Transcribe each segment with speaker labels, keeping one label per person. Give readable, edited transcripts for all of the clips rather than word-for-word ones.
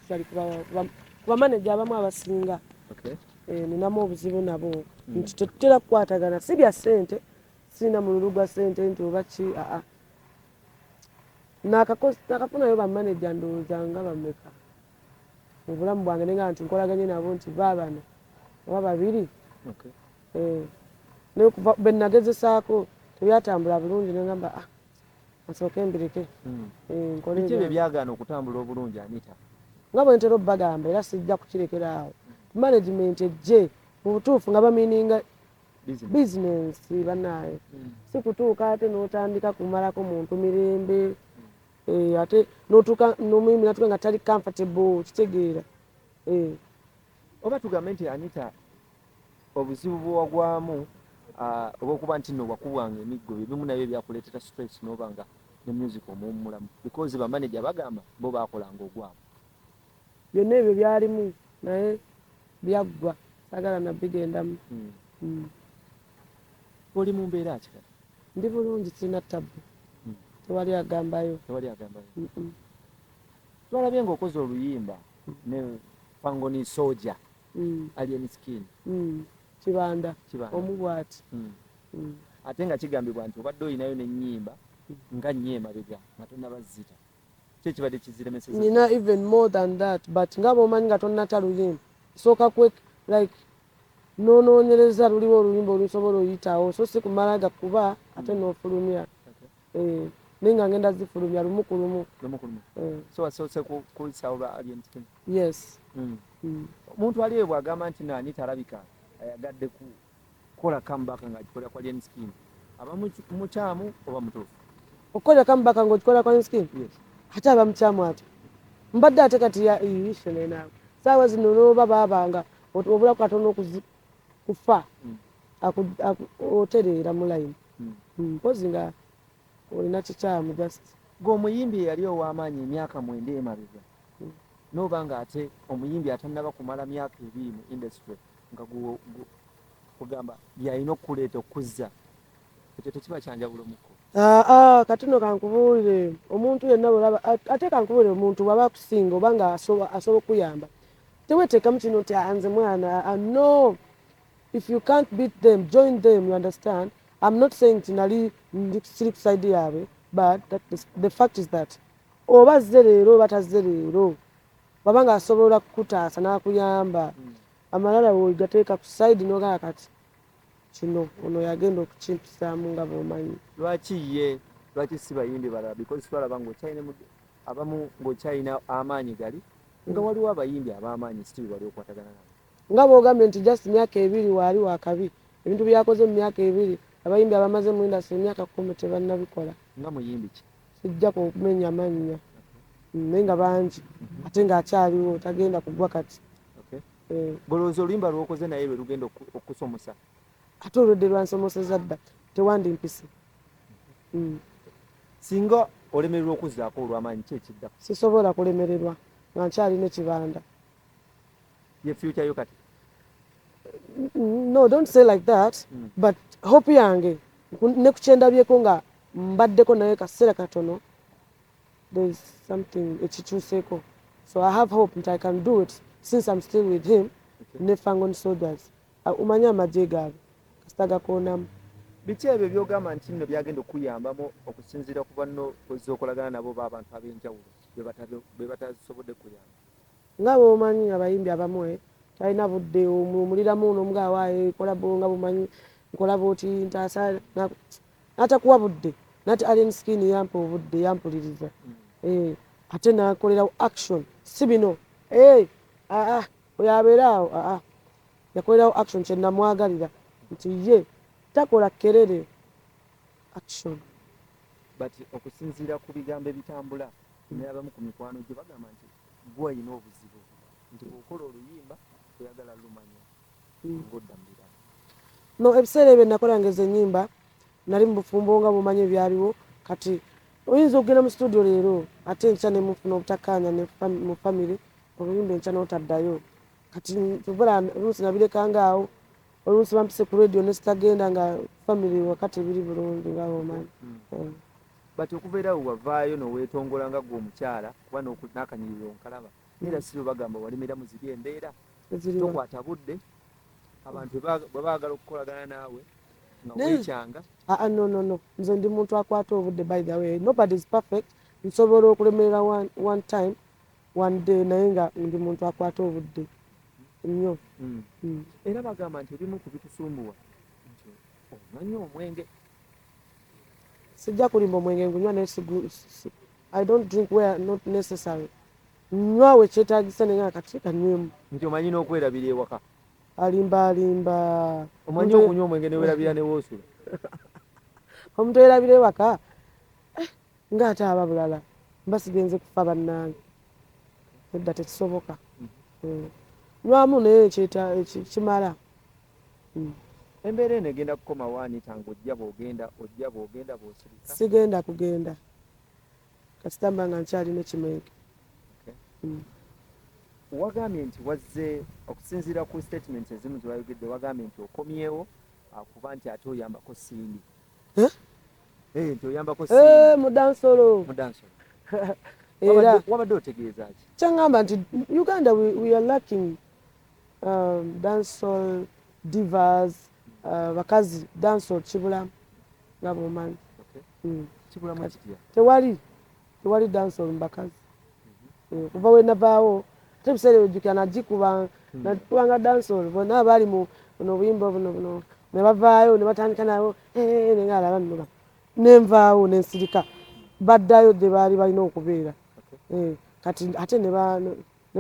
Speaker 1: especially kuba manager abamu abasinga ninamu obuzibu nabo nti tetutera kukwatagana si bya ssente sirina mululu gwa ssente nti oba ki nakafunayo bamanager ndowooza nga bameka mu bulamu bwange nenga nti nkolaganye nabo nti baabano oba babiri naye kuva be nagezesaako tebyatambula bulungi nengamba asooke mbireke
Speaker 2: biki bye byagaana okutambula obulungi Anita?
Speaker 1: nga bwe ntera obbagamba era sijja kukirekera awo management ejje mu butuufu nga bamininga bizinensi bannaayo si kutuuka ate n'otandika kumalako muntu mirembe ate n'otuuka n'omuyimbi natuka nga tali comfortable kitegeera
Speaker 2: oba tugambe nti Anita obuzibu bwewagwamu obwokuba nti nno wakubwanga emiggo ebimu nabyo byakuleetera stress n'oba nga ne music omuwummulamu because bamanager bagamba bo baakolanga ogwabo
Speaker 1: byonna ebyo byalimu naye byaggwa sagala nabbigendamu
Speaker 2: oli mu mbeera ki kati?
Speaker 1: ndi bulungi sirina ttabu tewali agambayo
Speaker 2: twalabye ng'okoze oluyimba ne Fangoni Soja Alien Skin
Speaker 1: kibanda omubwati
Speaker 2: ate nga kigambibwa nti obadde oyinayo n'ennyimba nga nnyo emabega nga tonnabazita ki ekibadde kiziremeseza?
Speaker 1: nina even more than that but nga bw'omanyi nga tonnata luyimba sooka like noonoonyereza luliwo oluyimba olusobola oyitawo so si kumala gakuba ate n'ofulumya naye nga ngenda zifulumya lumu ku lumu.
Speaker 2: So wasoose kuyisawo ba Alien Skin?
Speaker 1: Yes.
Speaker 2: Omuntu aliwe bw'agamba nti Anita alabika ayagadde kukola comeback nga agikola kwa Alien Skin aba mukyamu oba mutuufu?
Speaker 1: Okukola comeback ng'okikola kwa Alien Skin?
Speaker 2: Yes.
Speaker 1: Ate aba mukyamu ate mbadde ate kati yishe neenawe saawa zino n'oba baabanga obulaku katono kufa otereera mu layini mpozi nga olina kikyamu just
Speaker 2: ng'omuyimbi eyali ow'amaanyi emyaka 9 emabega n'oba nga ate omuyimbi atannaba kumala myaka 2 mu industry nga kugamba byalina okuleeta okuzza ekyo tekiba kyanjawulomuko?
Speaker 1: Katuno kankubuulire omuntu yenna bw'olaba ate kankubuulire omuntu bw'aba akusinga oba nga asobola okuyamba teweteekamu kino nti nze mwana no. If you can't beat them, join them, you understand? I'm not saying tinali siri kuside yaabwe but the fact is that oba azze leero oba tazze leero baba nga asobola kukutaasa n'akuyamba amalala wegateeka ku side n'ogamba kati kino ono yagenda okukimpisaamu nga bw'omanyi.
Speaker 2: Lwaki si bayimbi balala because twalaba abamu ng'okyalina amaanyi gali nga waliwo abayimbi ab'amaanyi still wali okwatagana nabo
Speaker 1: nga bw'ogambye nti just myaka 2 waali wakabi ebintu byakoze mu myaka 2 abayimbi abamaze mu industry emyaka 10 tebannabikola.
Speaker 2: Nga muyimbi ki?
Speaker 1: Sijja kumenya mannya naye nga bangi ate ng'akyaliwo tagenda kugwa kati.
Speaker 2: Golowooza oluyimba lw'okoze naye lwe lugenda okusomosa?
Speaker 1: Ate olwedde lwansomoseza dda tewandimpise.
Speaker 2: Singa olemererwa okuzzaako olw'amaanyi ki ekidda?
Speaker 1: Sisobola kulemererwa nga nkyalina ekibanda.
Speaker 2: Ye future yo kati?
Speaker 1: No, don't say like that. But hope yange ne kucyendabyeko nga mbaddeko naye kaseera katono there is something ekikyuseeko. So I have hope that I can do it since I'm still with him. Ne Fangoni Soldiers umanye amagye gaabwe kasita gakoonamu.
Speaker 2: Biki ebyo by'ogamba nti nno byagenda okuyambamu okusinziira ku banno bozze okolagana nabo b'abantu ab'enjawulo be batasobodde kuyamba?
Speaker 1: Nga bw'omanyi abayimbi abamu talina budde omuliramu n'omugawaayo kolabo nga bumanyi nkola bwoti ntaasa n'atakuwa budde nati Alien Skin yampa obudde yampuliriza ate n'akolerawo action si bino oyo abeera awo yakolerawo action kye namwagalira nti ye takola kerere action.
Speaker 2: But okusinziira ku bigambo ebitambula n'abamu ku mikwano gye bagamba nti gwe olina obuzibu nti bw'okola oluyimba toyagala lumanya ng'odda mu biramu.
Speaker 1: No, ebiseera ebyo nakolanga ezo ennyimba nali mu bufumbo nga bumanyi ebyaliwo kati oyinza okugenda mu studio leero ate enkya ne mufuna obutakkaanya mu famire oluyimba enkya n'otaddayo kati tubula oluusi nabirekanga awo oluusi bampise ku radio ne sitagenda nga famire wakati biri bulungi nga bw'omanyi.
Speaker 2: But okuva era wavaayo n'oweetongola nga gwe omukyala kuba n'akanyiriro nkalaba era siro bagamba walemera mu ziri embeera
Speaker 1: eziriwa
Speaker 2: tokwata budde abantu bwe baagala okukolagana naawe nga
Speaker 1: Ne-
Speaker 2: weekyanga
Speaker 1: no nze ndi muntu akwata obudde by the way nobody is perfect nsobola okulemerera one time one day naye nga ndi muntu akwata obudde nnyo
Speaker 2: era bagamba nti ebimu ku bitusumbuwa nti omanyi omwenge
Speaker 1: sijja kulimba omwenge ngunywa naye I don't drink where not necessary nywa we kyetaagisa naye nga kati kanywemu
Speaker 2: nti omanyi n'okwerabira ewaka
Speaker 1: alimba
Speaker 2: omanyi okunywa omwenge newerabira newoosula
Speaker 1: omuntu erabira ewaka ng'ate aba bulala mba sigenze kufa bannange edda tekisoboka nywamu naye kimala
Speaker 2: embeera eno egenda kukoma waanita nga ojja bw'ogenda bw'osirika
Speaker 1: sigenda kugenda kasita mba nga nkyalina ekimweke
Speaker 2: wagambye nti wazze okusinziira ku statements ezimu zebayogedde wagambye nti okomyewo kuba nti ate oyambako Cindy nti oyambako
Speaker 1: mu dansolo
Speaker 2: mudansolo
Speaker 1: era
Speaker 2: wabadde otegeeza ki
Speaker 1: kyangamba nti Uganda we are lacking dancehall divas bakazi dancehall kibulamu nga bwomanyi
Speaker 2: kibulamu kitya
Speaker 1: tewali dancehall mu bakazi kuva we navaawo ate ebiseera ebijjukira nagikubanga dancehall bonna abaali mu buno obuyimba buno ne bavaayo ne batandika nabo nenga alaba nnoba nenvaawo nensirika baddayo gye baali balina okubeera kati ate ne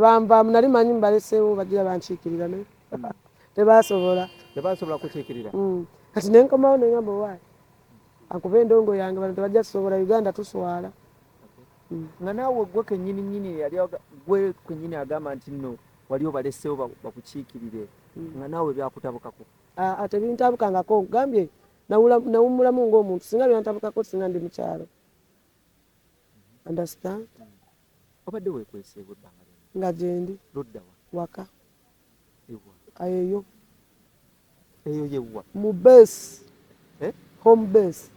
Speaker 1: banvaamu nali manyi mubaleseewo bagira bankiikirira naye tebasobola
Speaker 2: kukiikirira
Speaker 1: kati nenkomawo nengamba waayi akuba endongo yange bano tebajja kusobola Uganda tuswala
Speaker 2: nga naawe gwe kennyini yali gwe kennyini agamba nti nno wali obaleseewo bakukiikirire nga naawe byakutabukako
Speaker 1: ate bintabukangako gambye nawummulamu ng'omuntu singa byantabukako singa ndi mukyalo understand
Speaker 2: obadde weekweseewo ebbanga
Speaker 1: nga gyendi
Speaker 2: loddawa
Speaker 1: waka
Speaker 2: ewa
Speaker 1: eyo
Speaker 2: yewa
Speaker 1: mu base home base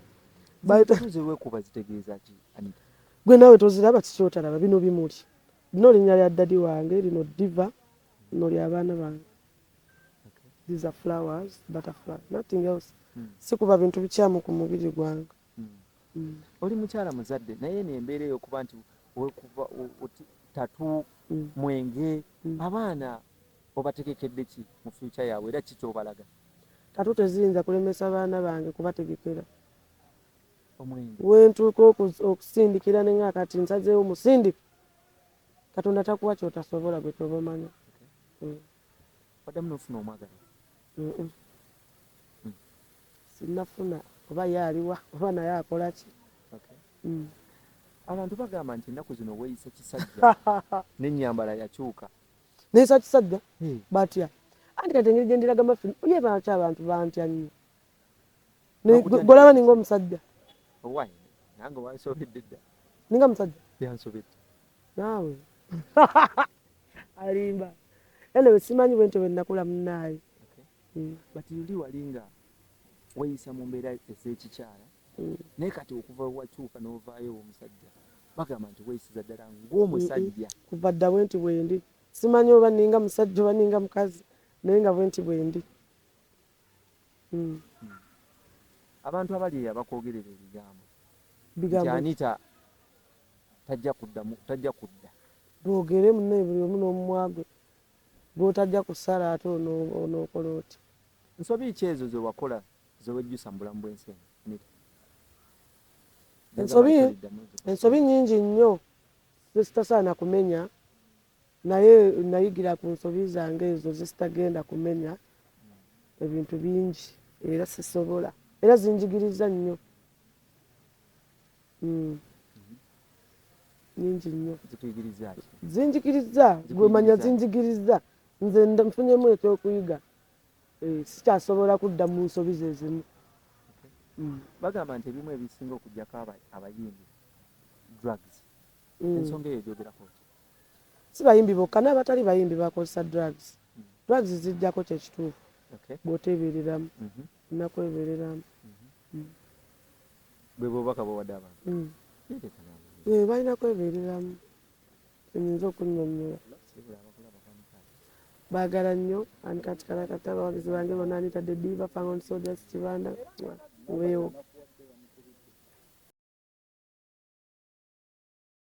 Speaker 2: tuze lwekuba zitegeeza ki Anita
Speaker 1: gwe nawe toziraba kikyotalaba bino bimuli lino linnya lya dadi wange lino diva lino lyabaana bange these are flowers butterfly nothing else sikuba bintu bikyamu ku mubiri gwange
Speaker 2: oli mukyala muzadde naye nembeera eyokuba nti wekuva tatu mwenge abaana obategekedde ki mu future yaabwe era ki kyobalaga
Speaker 1: tatu teziyinza kulemesa baana bange kubategekera
Speaker 2: omwenge
Speaker 1: wentuuka okusindikira nenga kati nsazeewo musindika katonda takuwa kyotasobola gwe toba omanya
Speaker 2: waddamu nofuna omwagala
Speaker 1: sinafuna oba ye aliwa oba naye akola ki
Speaker 2: abantu bagamba nti ennaku zino weeyisa kisajja n'ennyambala yakyuka
Speaker 1: neyisa kisajja batya anti kati engeri gyendiraga mafini ye baki abantu bantya nnyo golaba ninga omusajja
Speaker 2: owaye nange wansobedde dda
Speaker 1: ninga musajja
Speaker 2: yansobedde
Speaker 1: naawe alimba anyway simanyi bwentyo bwe nnakula munaaye
Speaker 2: bati yuli walinga weeyisa mu mbeera ez'ekikyala naye kati okuva wakyuka n'ovaayo omusajja bagamba nti weeyisiza ddala ng'omusajja
Speaker 1: kuva dda bwenti bwendi simanyi oba ninga musajja oba ninga mukazi naye nga bwenti bwendi
Speaker 2: abantu abali abakwogerera ebigambo nti Anita tajja kudda
Speaker 1: boogere munne buli omu n'omumwagwe gw'otajja kusala ate onookola oti
Speaker 2: nsobi ki ezo zewakola zewejjusa mu bulamu bw'ensi
Speaker 1: ensobi nnyingi nnyo zezitasaana kumenya naye nayigira ku nsobi zange ezo zezitagenda kumenya ebintu bingi era sisobola era zinjigiriza nnyo nyingi nnyo zinjigiriza gwemanya zinjigiriza nze nfunyemu ekyokuyiga sikyasobola kudda mu nsobi ze zimu
Speaker 2: bagamba nti ebimu ebisinga okugjako abayimbi drugs ensonga eyo gyogerako
Speaker 1: si bayimbi bokka n'abatali bayimbi bakozesa drugs drugs zijjako kyekituufu bw'oteebereramu nakwebereramu
Speaker 2: bwe bwobaka bwowadde abantu
Speaker 1: balina kwebereramu nyinza okunnyonnyola. Baagala nnyo ani kati kalakata abawagizi bange bonna Anita the Diva, Fangon Soldiers, Kibanda, mubeewo.